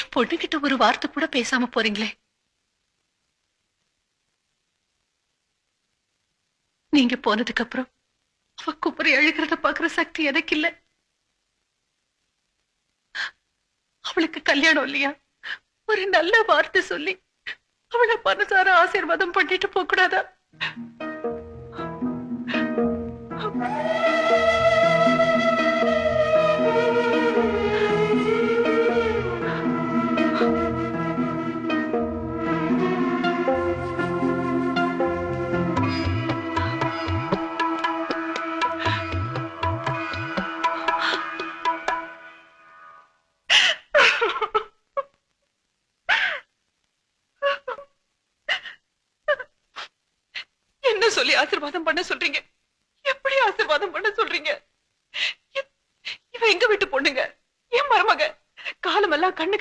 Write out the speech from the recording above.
என் பொண்ணுகிட்ட ஒரு வார்த்தை கூட பேசாம போறீங்களே. நீங்க போனதுக்கு அப்புறம் அவ குப்புறி அழுகிறத பாக்குற சக்தி எனக்கு இல்ல. அவளுக்கு கல்யாணம் இல்லையா? ஒரு நல்ல வார்த்தை சொல்லி அவளை மனசார ஆசீர்வாதம் பண்ணிட்டு போக கூடாதா? என்ன சொல்லி ஆசீர்வாதம் பண்ண சொல்றீங்க? எப்படி ஆசீர்வாதம் பண்ண சொல்றீங்க? இவ எங்க வீட்டு பொண்ணுங்க, என் மருமக. காலமெல்லாம் கண்ணு